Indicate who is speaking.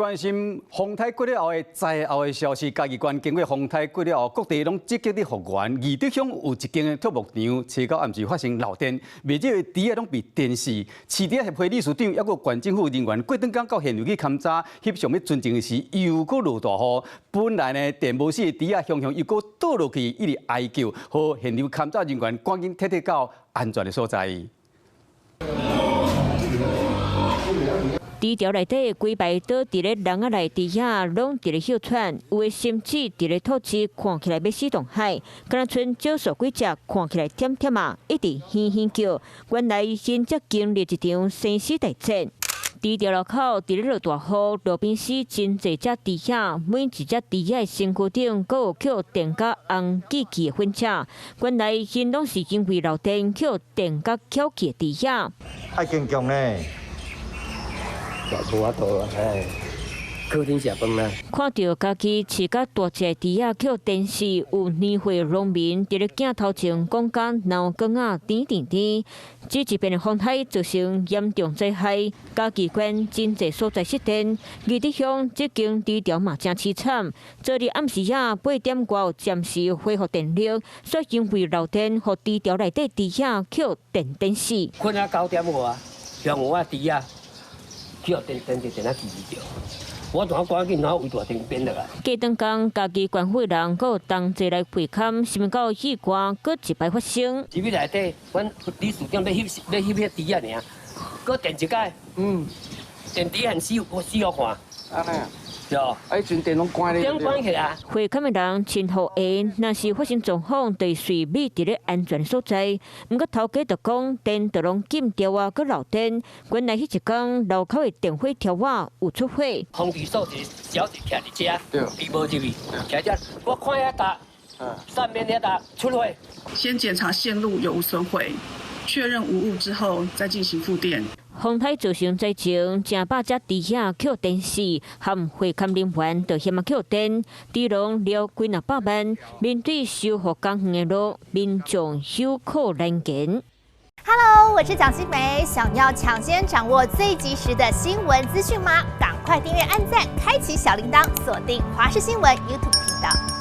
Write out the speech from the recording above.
Speaker 1: 关心风台过了后的灾后的消息，嘉义县经过风台过了后，各地拢积极的复原。义德乡有一间畜牧场，车到暗时发生漏电，未少的猪仔拢被电死。市场协会理事长，还有县政府人员过顿工到现场去勘查，翕相要纯正的时，又搁落大雨。本来呢电无死的猪仔，雄雄又搁倒落去，一直哀叫，和现场勘查人员赶紧撤到安全的所在。猪条内底几排倒伫咧笼仔内，猪仔拢伫咧哮喘，有的甚至伫咧吐气，看起来要死东海。敢若剩少数几只看起来忝忝啊，一直哼哼叫。原来因则经历一场生死大战。猪条路口伫咧落大雨，路边死真侪只猪仔，每一只猪仔的身躯顶阁有扣电甲红记记的粉车。原来因拢是因为漏电扣电甲翘起的猪仔。
Speaker 2: 太坚强呢。 无法度啊，客厅食饭啦。
Speaker 1: 看到家己饲甲大只猪仔扣电视，有年岁农民伫咧镜头前讲讲脑光啊甜甜甜。这一边的风台造成严重灾害，嘉义县真侪所在失电，义德乡这间猪条嘛真凄惨。昨日暗时啊8点外暂时恢复电力，却因为漏电，互猪条内底猪仔扣电死。
Speaker 2: 困啊9点外，上午啊猪仔。 叫电啊记着，我同赶紧拿为大停变落来。
Speaker 1: 过顿工，家己县会人阁有同齐来陪看，想到意外阁一摆发生。
Speaker 2: 市面内底，阮理事长要翕迄猪仔尔，阁电一摆，电猪很死好看。安尼啊？对。哎，全电拢关咧。电关起来。
Speaker 1: 会看的人真好缘，若是发生状况，就随美伫咧安全所在。毋过头家就讲，电就拢禁掉啊，阁漏电。原来迄一天路口的电火条啊有出火。
Speaker 2: 风地数一小姐徛伫遮，伊无入去，徛遮，我看遐搭，上面遐搭出火。
Speaker 3: 先检查线路有无损毁，确认无误之后再进行复电。
Speaker 1: 风台造成灾情，成百只猪仔扣电死，和会勘人员就险啊扣电，猪笼了几若百万。面对修复工园的路，民众有苦难言。
Speaker 4: Hello， 我是蒋欣梅，想要抢先掌握最及时的新闻资讯吗？赶快订阅、按赞、开启小铃铛，锁定华视新闻 YouTube 频道。